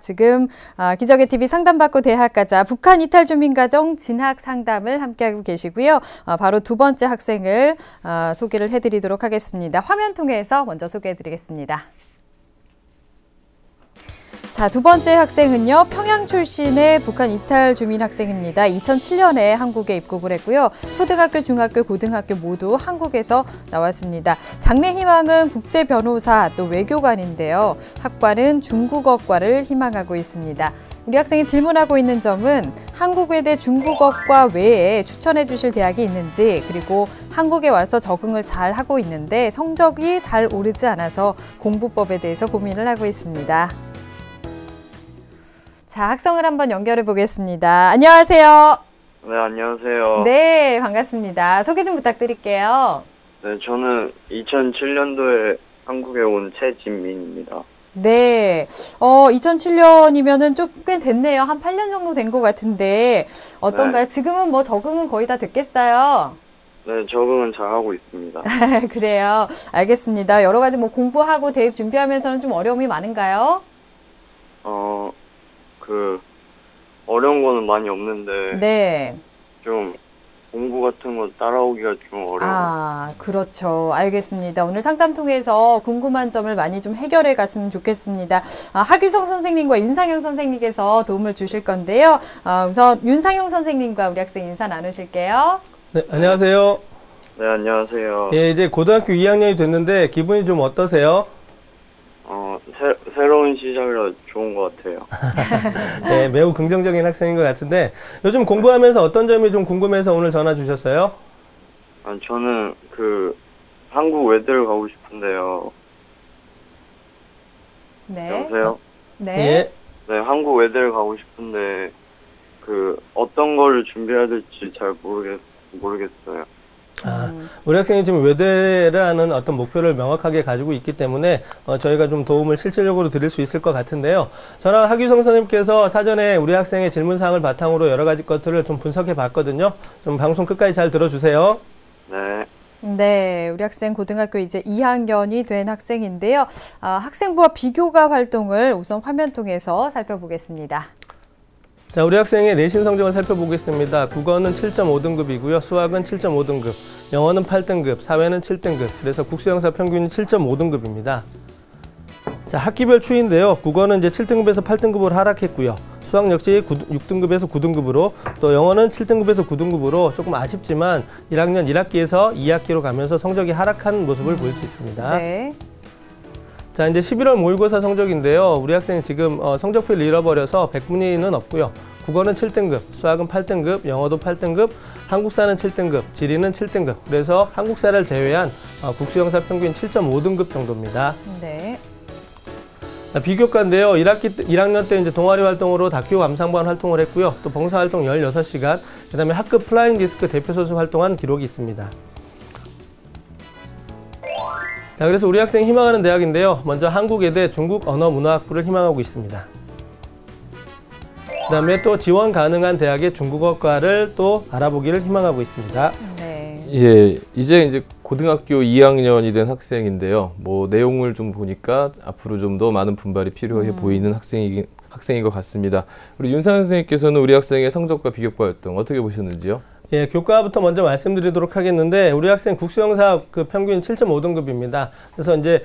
지금 기적의 TV 상담받고 대학 가자 북한 이탈 주민 가정 진학 상담을 함께하고 계시고요. 바로 두 번째 학생을 소개를 해드리도록 하겠습니다. 화면 통해서 먼저 소개해드리겠습니다. 자, 두 번째 학생은요, 평양 출신의 북한 이탈 주민 학생입니다. 2007년에 한국에 입국을 했고요. 초등학교, 중학교, 고등학교 모두 한국에서 나왔습니다. 장래 희망은 국제 변호사 또 외교관인데요. 학과는 중국어과를 희망하고 있습니다. 우리 학생이 질문하고 있는 점은 한국외대 중국어과 외에 추천해 주실 대학이 있는지, 그리고 한국에 와서 적응을 잘 하고 있는데 성적이 잘 오르지 않아서 공부법에 대해서 고민을 하고 있습니다. 자, 학생을 한번 연결해 보겠습니다. 안녕하세요. 네, 안녕하세요. 네, 반갑습니다. 소개 좀 부탁드릴게요. 네, 저는 2007년도에 한국에 온 최진민입니다. 네, 2007년이면은 좀 꽤 됐네요. 한 8년 정도 된 것 같은데 어떤가요? 네. 지금은 뭐 적응은 거의 다 됐겠어요? 네, 적응은 잘하고 있습니다. 그래요. 알겠습니다. 여러 가지 뭐 공부하고 대입 준비하면서는 좀 어려움이 많은가요? 어려운 거는 많이 없는데, 네. 좀 공부 같은 거 따라오기가 좀 어려워요. 아, 그렇죠. 알겠습니다. 오늘 상담 통해서 궁금한 점을 많이 좀 해결해 갔으면 좋겠습니다. 하규성 선생님과 윤상영 선생님께서 도움을 주실 건데요. 우선 윤상영 선생님과 우리 학생 인사 나누실게요. 네, 안녕하세요. 네, 안녕하세요. 예, 이제 고등학교 2학년이 됐는데 기분이 좀 어떠세요? 새로운 시작이라 좋은 것 같아요. 네, 매우 긍정적인 학생인 것 같은데 요즘 공부하면서 어떤 점이 좀 궁금해서 오늘 전화 주셨어요? 저는 한국 외대를 가고 싶은데요. 네. 여보세요? 네. 예. 네, 한국 외대를 가고 싶은데 어떤 걸 준비해야 될지 잘 모르겠어요. 우리 학생이 지금 외대라는 어떤 목표를 명확하게 가지고 있기 때문에 저희가 좀 도움을 실질적으로 드릴 수 있을 것 같은데요. 저랑 하규성 선생님께서 사전에 우리 학생의 질문사항을 바탕으로 여러 가지 것들을 좀 분석해 봤거든요. 좀 방송 끝까지 잘 들어주세요. 네. 네, 우리 학생 고등학교 이제 2학년이 된 학생인데요. 학생부와 비교과 활동을 우선 화면 통해서 살펴보겠습니다. 자, 우리 학생의 내신 성적을 살펴보겠습니다. 국어는 7.5등급이고요. 수학은 7.5등급, 영어는 8등급, 사회는 7등급, 그래서 국수영사 평균이 7.5등급입니다. 자, 학기별 추이인데요. 국어는 이제 7등급에서 8등급으로 하락했고요. 수학 역시 6등급에서 9등급으로, 또 영어는 7등급에서 9등급으로 조금 아쉽지만 1학년 1학기에서 2학기로 가면서 성적이 하락한 모습을 보일 수 있습니다. 네. 자, 이제 11월 모의고사 성적인데요. 우리 학생 지금 성적표를 잃어버려서 백분위는 없고요. 국어는 7등급, 수학은 8등급, 영어도 8등급, 한국사는 7등급, 지리는 7등급. 그래서 한국사를 제외한 국수영사 평균 7.5등급 정도입니다. 네. 자, 비교과인데요. 1학년 때 이제 동아리 활동으로 다큐 감상반 활동을 했고요. 또 봉사활동 16시간, 그 다음에 학급 플라잉 디스크 대표 선수 활동한 기록이 있습니다. 자, 그래서 우리 학생이 희망하는 대학인데요. 먼저 한국외대 중국언어문화학부를 희망하고 있습니다. 그 다음에 또 지원 가능한 대학의 중국어과를 또 알아보기를 희망하고 있습니다. 네. 이제 고등학교 2학년이 된 학생인데요. 뭐 내용을 좀 보니까 앞으로 좀 더 많은 분발이 필요해 보이는 학생인 것 같습니다. 우리 윤상현 선생님께서는 우리 학생의 성적과 비교과 활동 어떻게 보셨는지요? 예, 교과부터 먼저 말씀드리도록 하겠는데 우리 학생 국수영사 평균 7.5등급입니다. 그래서 이제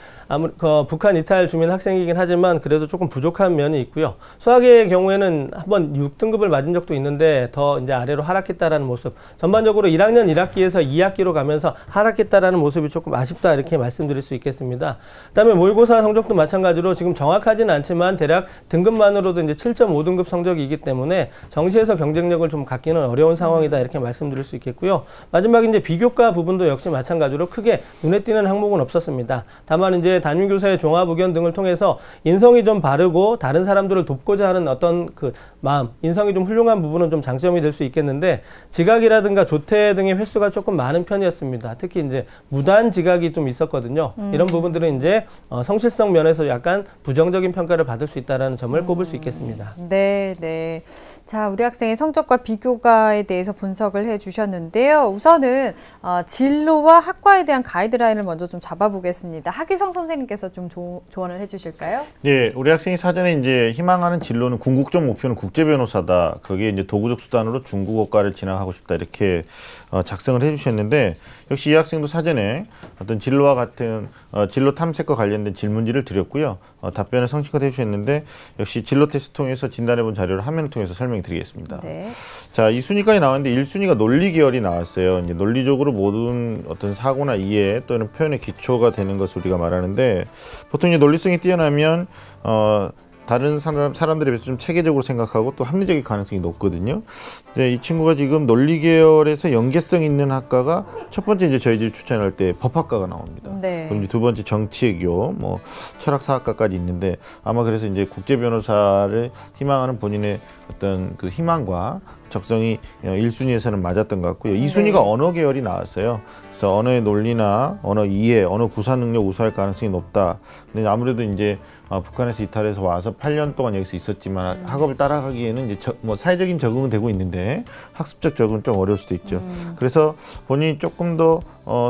북한 이탈 주민 학생이긴 하지만 그래도 조금 부족한 면이 있고요. 수학의 경우에는 한번 6등급을 맞은 적도 있는데 더 이제 아래로 하락했다라는 모습. 전반적으로 1학년 1학기에서 2학기로 가면서 하락했다라는 모습이 조금 아쉽다 이렇게 말씀드릴 수 있겠습니다. 그다음에 모의고사 성적도 마찬가지로 지금 정확하지는 않지만 대략 등급만으로도 이제 7.5등급 성적이기 때문에 정시에서 경쟁력을 좀 갖기는 어려운 상황이다 이렇게 말씀드릴 수 있겠고요. 마지막 이제 비교과 부분도 역시 마찬가지로 크게 눈에 띄는 항목은 없었습니다. 다만 이제 담임교사의 종합 의견 등을 통해서 인성이 좀 바르고 다른 사람들을 돕고자 하는 어떤 마음, 인성이 좀 훌륭한 부분은 좀 장점이 될 수 있겠는데 지각이라든가 조퇴 등의 횟수가 조금 많은 편이었습니다. 특히 이제 무단 지각이 좀 있었거든요. 이런 부분들은 이제 성실성 면에서 약간 부정적인 평가를 받을 수 있다는 점을 꼽을 수 있겠습니다. 네, 네. 자, 우리 학생의 성적과 비교과에 대해서 분석을 분석을 해주셨는데요. 우선은 진로와 학과에 대한 가이드라인을 먼저 좀 잡아보겠습니다. 하기성 선생님께서 좀 조언을 해주실까요? 예, 우리 학생이 사전에 이제 희망하는 진로는 궁극적 목표는 국제 변호사다. 그게 이제 도구적 수단으로 중국어과를 진학하고 싶다. 이렇게 작성을 해주셨는데 역시 이 학생도 사전에 어떤 진로와 같은 진로 탐색과 관련된 질문지를 드렸고요. 답변을 성실껏 해주셨는데 역시 진로 테스트 통해서 진단해본 자료를 화면을 통해서 설명드리겠습니다. 네. 자, 2순위까지 나왔는데 1순위가 논리 계열이 나왔어요. 이제 논리적으로 모든 어떤 사고나 이해 또는 표현의 기초가 되는 것을 우리가 말하는데 보통 이제 논리성이 뛰어나면 다른 사람들에 비해서 좀 체계적으로 생각하고 또 합리적일 가능성이 높거든요. 이제 이 친구가 지금 논리 계열에서 연계성 있는 학과가 첫 번째 이제 저희들이 추천할 때 법학과가 나옵니다. 네. 그럼 이제 두 번째 정치외교, 뭐 철학사학과까지 있는데 아마 그래서 이제 국제 변호사를 희망하는 본인의 어떤 그 희망과 적성이 1순위에서는 맞았던 것 같고요. 2순위가 언어 계열이 나왔어요. 그래서 언어의 논리나 언어 이해, 언어 구사 능력 우수할 가능성이 높다. 근데 아무래도 이제 북한에서 이탈해서 와서 8년 동안 여기서 있었지만 학업을 따라가기에는 이제 뭐 사회적인 적응은 되고 있는데 학습적 적응은 좀 어려울 수도 있죠. 그래서 본인이 조금 더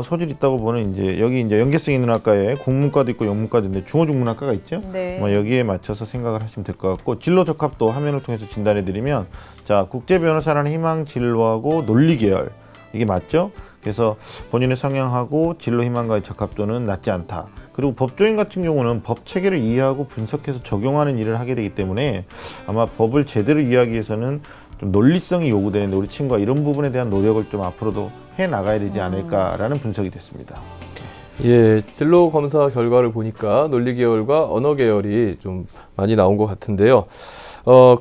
소질이 있다고 보는 이제 여기 이제 연계성 있는 학과에 국문과도 있고 영문과도 있는데 중어중문학과가 있죠. 네. 뭐 여기에 맞춰서 생각을 하시면 될 것 같고 진로 적합도 화면을 통해서 진단해드리면 자 국제 변호사라는 희망 진로하고 논리 계열 이게 맞죠? 그래서 본인의 성향하고 진로 희망과의 적합도는 낮지 않다. 그리고 법조인 같은 경우는 법 체계를 이해하고 분석해서 적용하는 일을 하게 되기 때문에 아마 법을 제대로 이해하기 위해서는 좀 논리성이 요구되는데 우리 친구가 이런 부분에 대한 노력을 좀 앞으로도 해 나가야 되지 않을까라는 분석이 됐습니다. 예, 진로 검사 결과를 보니까 논리 계열과 언어 계열이 좀 많이 나온 것 같은데요.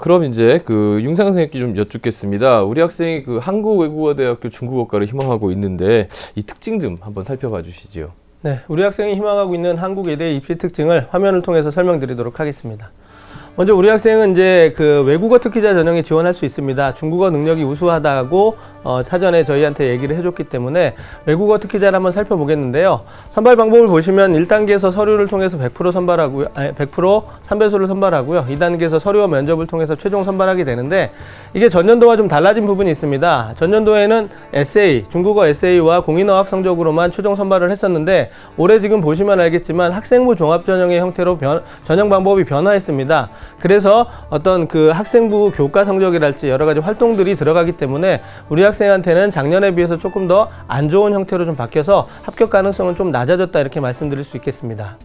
그럼 이제 그 융상 선생님께 좀 여쭙겠습니다. 우리 학생이 그 한국외국어대학교 중국어과를 희망하고 있는데 이 특징 좀 한번 살펴봐 주시죠. 네, 우리 학생이 희망하고 있는 한국외대 입시 특징을 화면을 통해서 설명드리도록 하겠습니다. 먼저 우리 학생은 이제 그 외국어 특기자 전형에 지원할 수 있습니다. 중국어 능력이 우수하다고 사전에 저희한테 얘기를 해줬기 때문에 외국어 특기자를 한번 살펴보겠는데요. 선발 방법을 보시면 1단계에서 서류를 통해서 100% 선발하고요. 100% 삼배수를 선발하고요. 2단계에서 서류와 면접을 통해서 최종 선발하게 되는데 이게 전년도와 좀 달라진 부분이 있습니다. 전년도에는 에세이, 중국어 에세이와 공인어학 성적으로만 최종 선발을 했었는데 올해 지금 보시면 알겠지만 학생부 종합 전형의 형태로 전형 방법이 변화했습니다. 그래서 어떤 그 학생부 교과 성적이랄지 여러 가지 활동들이 들어가기 때문에 우리 학생한테는 작년에 비해서 조금 더 안 좋은 형태로 좀 바뀌어서 합격 가능성은 좀 낮아졌다 이렇게 말씀드릴 수 있겠습니다.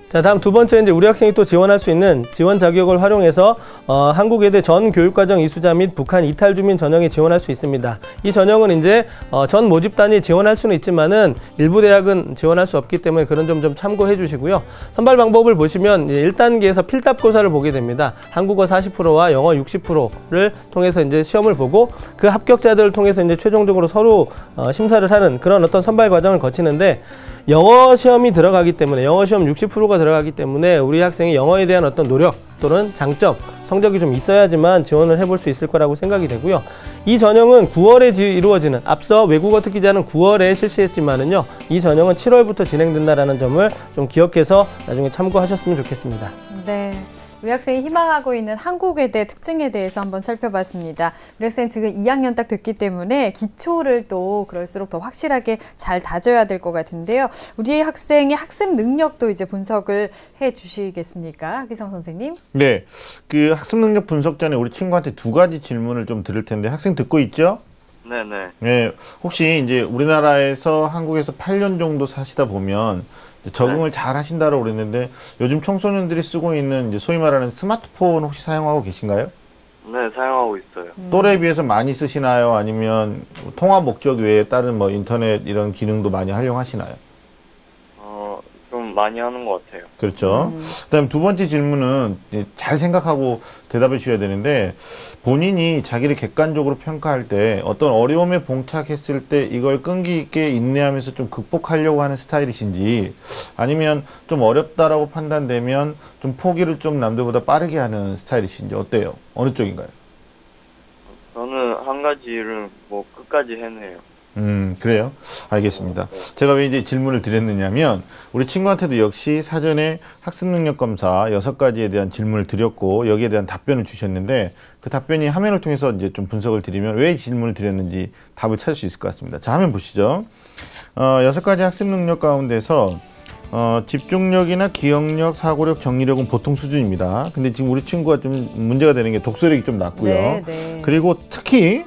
자, 다음 두 번째 이제 우리 학생이 또 지원할 수 있는 지원 자격을 활용해서 한국외대 전 교육과정 이수자 및 북한 이탈 주민 전형에 지원할 수 있습니다. 이 전형은 이제 전 모집단이 지원할 수는 있지만은 일부 대학은 지원할 수 없기 때문에 그런 점 좀 참고해 주시고요. 선발 방법을 보시면 1단계에서 필답고사를 보게 됩니다. 한국어 40%와 영어 60%를 통해서 이제 시험을 보고 그 합격자들을 통해서 이제 최종적으로 서로 심사를 하는 그런 어떤 선발 과정을 거치는데 영어 시험이 들어가기 때문에 영어 시험 60%가 들어가기 때문에 우리 학생이 영어에 대한 어떤 노력 또는 장점, 성적이 좀 있어야지만 지원을 해볼 수 있을 거라고 생각이 되고요. 이 전형은 9월에 이루어지는 앞서 외국어 특기자는 9월에 실시했지만은요. 이 전형은 7월부터 진행된다라는 점을 좀 기억해서 나중에 참고하셨으면 좋겠습니다. 네. 우리 학생이 희망하고 있는 한국외대 특징에 대해서 한번 살펴봤습니다. 우리 학생 지금 2학년 딱 됐기 때문에 기초를 또 그럴수록 더 확실하게 잘 다져야 될 것 같은데요. 우리 학생의 학습 능력도 이제 분석을 해 주시겠습니까? 하기성 선생님? 네, 그 학습 능력 분석 전에 우리 친구한테 두 가지 질문을 좀 드릴 텐데 학생 듣고 있죠? 네네. 네, 혹시 이제 우리나라에서 한국에서 8년 정도 사시다 보면 적응을 잘 하신다고 그랬는데 요즘 청소년들이 쓰고 있는 이제 소위 말하는 스마트폰 혹시 사용하고 계신가요? 네, 사용하고 있어요. 또래에 비해서 많이 쓰시나요? 아니면 통화 목적 외에 다른 뭐 인터넷 이런 기능도 많이 활용하시나요? 좀 많이 하는 것 같아요. 그렇죠. 그다음 두 번째 질문은 잘 생각하고 대답해 주셔야 되는데 본인이 자기를 객관적으로 평가할 때 어떤 어려움에 봉착했을 때 이걸 끈기 있게 인내하면서 좀 극복하려고 하는 스타일이신지 아니면 좀 어렵다라고 판단되면 좀 포기를 좀 남들보다 빠르게 하는 스타일이신지 어때요? 어느 쪽인가요? 저는 한 가지 일을 뭐 끝까지 해내요. 그래요? 알겠습니다. 제가 왜 이제 질문을 드렸느냐면 우리 친구한테도 역시 사전에 학습 능력 검사 6가지에 대한 질문을 드렸고 여기에 대한 답변을 주셨는데 그 답변이 화면을 통해서 이제 좀 분석을 드리면 왜 질문을 드렸는지 답을 찾을 수 있을 것 같습니다. 자, 화면 보시죠. 6가지 학습 능력 가운데서 집중력이나 기억력, 사고력, 정리력은 보통 수준입니다. 근데 지금 우리 친구가 좀 문제가 되는 게 독서력이 좀 낮고요. 네, 네. 그리고 특히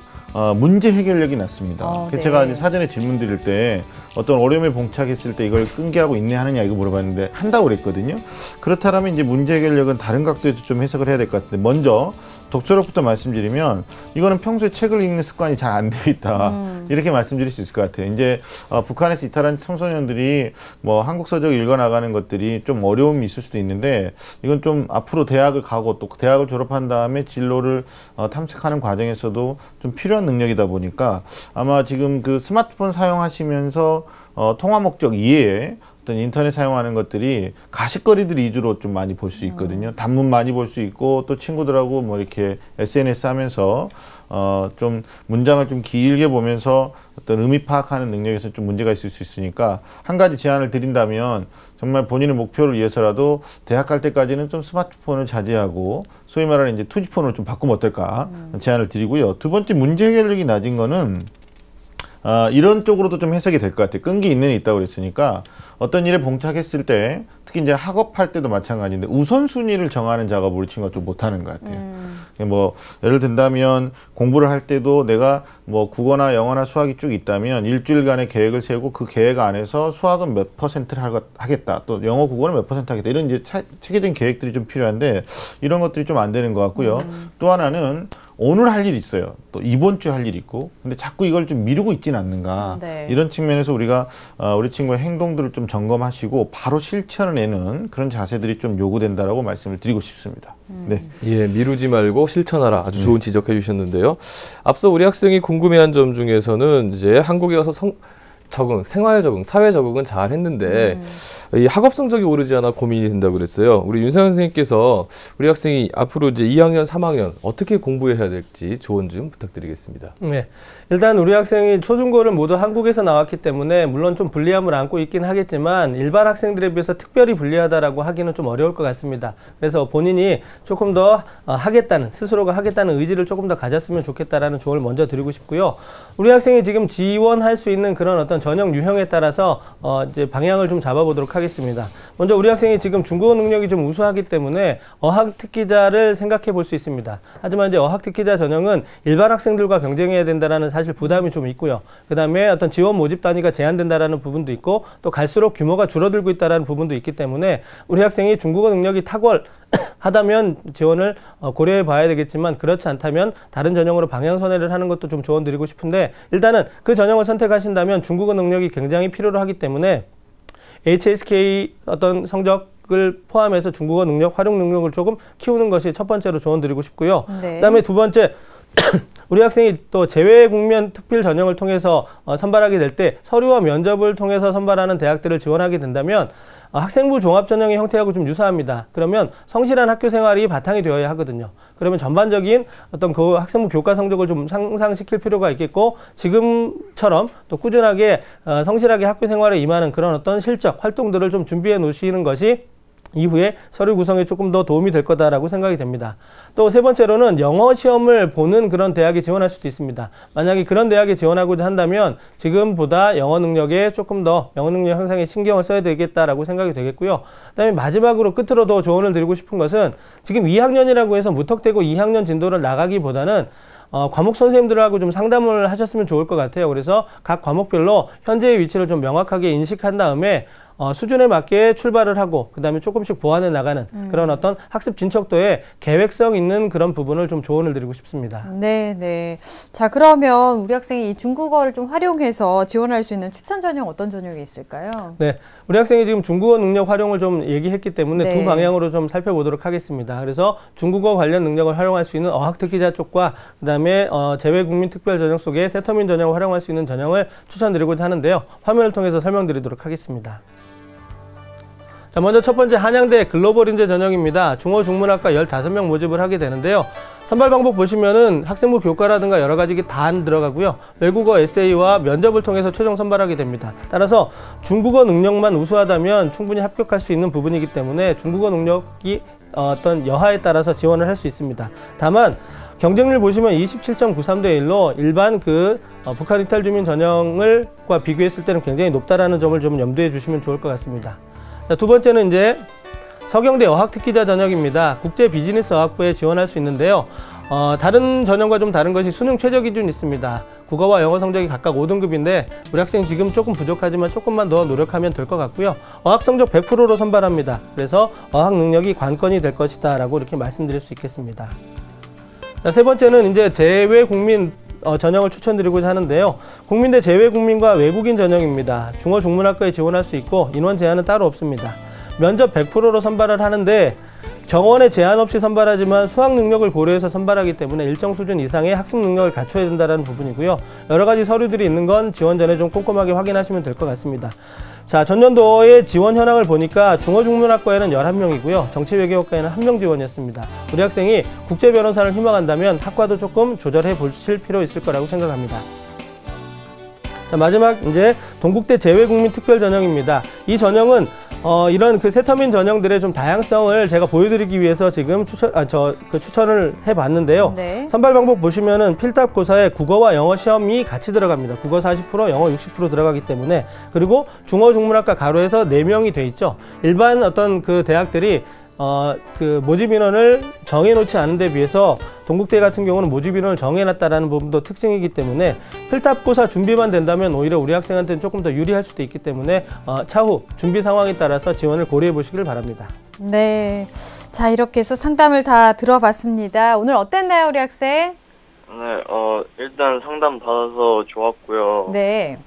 문제 해결력이 낮습니다. 네. 제가 이제 사전에 질문 드릴 때 어떤 어려움에 봉착했을 때 이걸 끈기하고 인내하느냐 이거 물어봤는데 한다고 그랬거든요. 그렇다면 이제 문제 해결력은 다른 각도에서 좀 해석을 해야 될 것 같은데 먼저 독서력부터 말씀드리면 이거는 평소에 책을 읽는 습관이 잘 안 되어 있다. 이렇게 말씀드릴 수 있을 것 같아요. 이제 북한에서 이탈한 청소년들이 뭐 한국 서적 읽어 나가는 것들이 좀 어려움이 있을 수도 있는데 이건 좀 앞으로 대학을 가고 또 대학을 졸업한 다음에 진로를 탐색하는 과정에서도 좀 필요한 능력이다 보니까 아마 지금 그 스마트폰 사용하시면서 통화 목적 이외에 어떤 인터넷 사용하는 것들이 가십거리들 위주로 좀 많이 볼 수 있거든요. 단문 많이 볼 수 있고 또 친구들하고 뭐 이렇게 SNS 하면서 좀 문장을 좀 길게 보면서 어떤 의미 파악하는 능력에서 좀 문제가 있을 수 있으니까 한 가지 제안을 드린다면 정말 본인의 목표를 위해서라도 대학 갈 때까지는 좀 스마트폰을 자제하고 소위 말하는 이제 투지폰으로 좀 바꾸면 어떨까 제안을 드리고요. 두 번째 문제 해결력이 낮은 거는 이런 쪽으로도 좀 해석이 될 것 같아요. 끈기 있는 애 있다고 그랬으니까 어떤 일에 봉착했을 때 특히 이제 학업할 때도 마찬가지인데 우선순위를 정하는 작업을 우리 친구가 좀 못하는 것 같아요. 뭐 예를 든다면 공부를 할 때도 내가 뭐 국어나 영어나 수학이 쭉 있다면 일주일간의 계획을 세우고 그 계획 안에서 수학은 몇 퍼센트를 하겠다. 또 영어 국어는 몇 퍼센트 하겠다. 이런 이제 체계적인 계획들이 좀 필요한데 이런 것들이 좀 안 되는 것 같고요. 또 하나는 오늘 할 일이 있어요. 또 이번 주 할 일이 있고 근데 자꾸 이걸 좀 미루고 있지는 않는가. 네. 이런 측면에서 우리가 우리 친구의 행동들을 좀 점검하시고 바로 실천해내는 그런 자세들이 좀 요구된다라고 말씀을 드리고 싶습니다. 네. 예, 미루지 말고 실천하라. 아주 좋은 지적해 주셨는데요. 앞서 우리 학생이 궁금해한 점 중에서는 이제 한국에 와서 생활 적응, 사회 적응은 잘 했는데 이 학업 성적이 오르지 않아 고민이 된다고 그랬어요. 우리 윤상현 선생님께서 우리 학생이 앞으로 이제 2학년, 3학년 어떻게 공부해야 될지 조언 좀 부탁드리겠습니다. 네. 일단 우리 학생이 초중고를 모두 한국에서 나왔기 때문에 물론 좀 불리함을 안고 있긴 하겠지만 일반 학생들에 비해서 특별히 불리하다라고 하기는 좀 어려울 것 같습니다. 그래서 본인이 조금 더 스스로가 하겠다는 의지를 조금 더 가졌으면 좋겠다라는 조언을 먼저 드리고 싶고요. 우리 학생이 지금 지원할 수 있는 그런 어떤 전형 유형에 따라서 이제 방향을 좀 잡아보도록 하겠습니다. 먼저 우리 학생이 지금 중국어 능력이 좀 우수하기 때문에 어학 특기자를 생각해 볼 수 있습니다. 하지만 이제 어학 특기자 전형은 일반 학생들과 경쟁해야 된다라는 사실 부담이 좀 있고요. 그 다음에 어떤 지원 모집 단위가 제한된다라는 부분도 있고 또 갈수록 규모가 줄어들고 있다라는 부분도 있기 때문에 우리 학생이 중국어 능력이 탁월하다면 지원을 고려해 봐야 되겠지만 그렇지 않다면 다른 전형으로 방향 선회를 하는 것도 좀 조언 드리고 싶은데 일단은 그 전형을 선택하신다면 중국어 능력이 굉장히 필요로 하기 때문에 HSK 어떤 성적을 포함해서 중국어 능력, 활용 능력을 조금 키우는 것이 첫 번째로 조언 드리고 싶고요. 네. 그다음에 두 번째 우리 학생이 또 재외국면 특필 전형을 통해서 선발하게 될 때 서류와 면접을 통해서 선발하는 대학들을 지원하게 된다면 학생부 종합 전형의 형태하고 좀 유사합니다. 그러면 성실한 학교 생활이 바탕이 되어야 하거든요. 그러면 전반적인 어떤 그 학생부 교과 성적을 좀 상상시킬 필요가 있겠고 지금처럼 또 꾸준하게 성실하게 학교 생활에 임하는 그런 어떤 실적 활동들을 좀 준비해 놓으시는 것이 이후에 서류 구성에 조금 더 도움이 될 거다라고 생각이 됩니다. 또 세 번째로는 영어 시험을 보는 그런 대학에 지원할 수도 있습니다. 만약에 그런 대학에 지원하고자 한다면 지금보다 영어 능력에 조금 더 영어 능력 향상에 신경을 써야 되겠다라고 생각이 되겠고요. 그다음에 마지막으로 끝으로 더 조언을 드리고 싶은 것은 지금 2학년이라고 해서 무턱대고 2학년 진도를 나가기보다는 과목 선생님들하고 좀 상담을 하셨으면 좋을 것 같아요. 그래서 각 과목별로 현재의 위치를 좀 명확하게 인식한 다음에 수준에 맞게 출발을 하고 그 다음에 조금씩 보완해 나가는 그런 어떤 학습 진척도에 계획성 있는 그런 부분을 좀 조언을 드리고 싶습니다. 네, 네. 자, 그러면 우리 학생이 이 중국어를 좀 활용해서 지원할 수 있는 추천 전형 어떤 전형이 있을까요? 네, 우리 학생이 지금 중국어 능력 활용을 좀 얘기했기 때문에 네. 두 방향으로 좀 살펴보도록 하겠습니다. 그래서 중국어 관련 능력을 활용할 수 있는 어학 특기자 쪽과 그 다음에 재외국민 특별 전형 속에 세터민 전형을 활용할 수 있는 전형을 추천드리고자 하는데요. 화면을 통해서 설명드리도록 하겠습니다. 자, 먼저 첫 번째 한양대 글로벌 인재 전형입니다. 중어 중문학과 15명 모집을 하게 되는데요. 선발 방법 보시면은 학생부 교과라든가 여러 가지 다 안 들어가고요. 외국어 에세이와 면접을 통해서 최종 선발하게 됩니다. 따라서 중국어 능력만 우수하다면 충분히 합격할 수 있는 부분이기 때문에 중국어 능력이 어떤 여하에 따라서 지원을 할 수 있습니다. 다만 경쟁률 보시면 27.93대 1로 일반 북한 이탈 주민 전형과 비교했을 때는 굉장히 높다라는 점을 좀 염두에 주시면 좋을 것 같습니다. 자, 두 번째는 이제 서경대 어학특기자 전형입니다. 국제 비즈니스 어학부에 지원할 수 있는데요. 다른 전형과 좀 다른 것이 수능 최저 기준이 있습니다. 국어와 영어 성적이 각각 5등급인데 우리 학생 지금 조금 부족하지만 조금만 더 노력하면 될 것 같고요. 어학 성적 100%로 선발합니다. 그래서 어학 능력이 관건이 될 것이다 라고 이렇게 말씀드릴 수 있겠습니다. 자, 세 번째는 이제 재외 국민 전형을 추천드리고자 하는데요. 국민대 재외 국민과 외국인 전형입니다. 중어 중문학과에 지원할 수 있고 인원 제한은 따로 없습니다. 면접 100%로 선발을 하는데 정원에 제한 없이 선발하지만 수학 능력을 고려해서 선발하기 때문에 일정 수준 이상의 학습 능력을 갖춰야 된다는 부분이고요. 여러 가지 서류들이 있는 건 지원 전에 좀 꼼꼼하게 확인하시면 될 것 같습니다. 자, 전년도의 지원 현황을 보니까 중어중문학과에는 11명이고요. 정치외교학과에는 1명 지원이었습니다. 우리 학생이 국제 변호사를 희망한다면 학과도 조금 조절해 보실 필요 있을 거라고 생각합니다. 자, 마지막 이제 동국대 재외국민 특별 전형입니다. 이 전형은 이런 새터민 전형들의 좀 다양성을 제가 보여드리기 위해서 지금 추천을 해봤는데요. 네. 선발 방법 보시면은 필답고사에 국어와 영어 시험이 같이 들어갑니다. 국어 40%, 영어 60% 들어가기 때문에. 그리고 중어 중문학과 가로에서 4명이 돼 있죠. 일반 대학들이 모집 인원을 정해놓지 않은 데 비해서 동국대 같은 경우는 모집 인원을 정해놨다라는 부분도 특징이기 때문에 필답고사 준비만 된다면 오히려 우리 학생한테는 조금 더 유리할 수도 있기 때문에 차후 준비 상황에 따라서 지원을 고려해 보시길 바랍니다. 네. 자, 이렇게 해서 상담을 다 들어봤습니다. 오늘 어땠나요, 우리 학생? 네, 일단 상담 받아서 좋았고요. 네.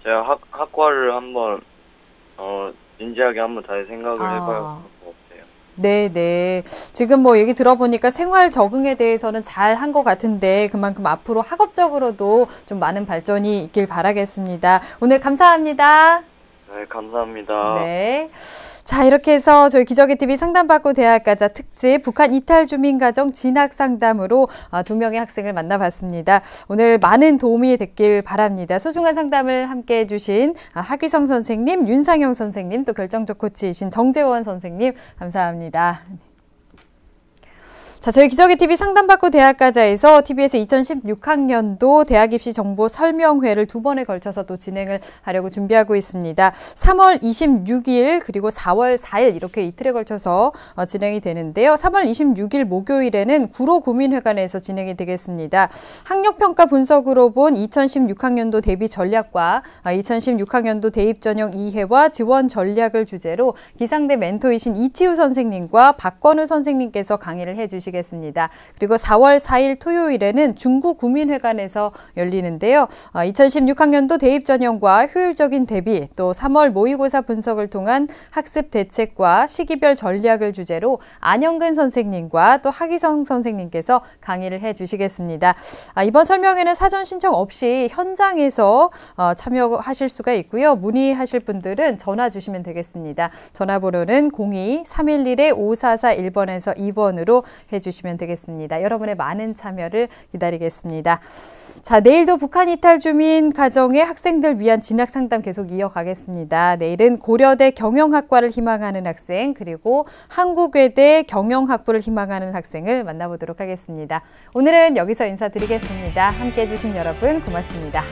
제가 학과를 한번, 진지하게 한번 다시 생각을 해봐야 할 것 같아요. 네네. 지금 얘기 들어보니까 생활 적응에 대해서는 잘 한 것 같은데 그만큼 앞으로 학업적으로도 좀 많은 발전이 있길 바라겠습니다. 오늘 감사합니다. 네, 감사합니다. 네. 자, 이렇게 해서 저희 기적의 TV 상담받고 대학 가자 특집 북한 이탈 주민 가정 진학 상담으로 2명의 학생을 만나봤습니다. 오늘 많은 도움이 됐길 바랍니다. 소중한 상담을 함께 해주신 하기성 선생님, 윤상영 선생님, 또 결정적 코치이신 정재원 선생님 감사합니다. 자, 저희 기적의 TV 상담받고 대학 가자에서 TBS 2016학년도 대학 입시 정보 설명회를 2번에 걸쳐서 또 진행을 하려고 준비하고 있습니다. 3월 26일 그리고 4월 4일 이렇게 이틀에 걸쳐서 진행이 되는데요. 3월 26일 목요일에는 구로구민회관에서 진행이 되겠습니다. 학력평가 분석으로 본 2016학년도 대비 전략과 2016학년도 대입전형 이해와 지원 전략을 주제로 기상대 멘토이신 이치우 선생님과 박건우 선생님께서 강의를 해주시겠습니다. 그리고 4월 4일 토요일에는 중구구민회관에서 열리는데요. 2016학년도 대입전형과 효율적인 대비, 또 3월 모의고사 분석을 통한 학습 대책과 시기별 전략을 주제로 안영근 선생님과 또 하기성 선생님께서 강의를 해주시겠습니다. 이번 설명회는 사전 신청 없이 현장에서 참여하실 수가 있고요. 문의하실 분들은 전화 주시면 되겠습니다. 전화번호는 02-311-5441번에서 2번으로 해주시면 되겠습니다. 여러분의 많은 참여를 기다리겠습니다. 자, 내일도 북한 이탈 주민 가정의 학생들 위한 진학 상담 계속 이어가겠습니다. 내일은 고려대 경영학과를 희망하는 학생, 그리고 한국외대 경영학부를 희망하는 학생을 만나보도록 하겠습니다. 오늘은 여기서 인사드리겠습니다. 함께해 주신 여러분 고맙습니다.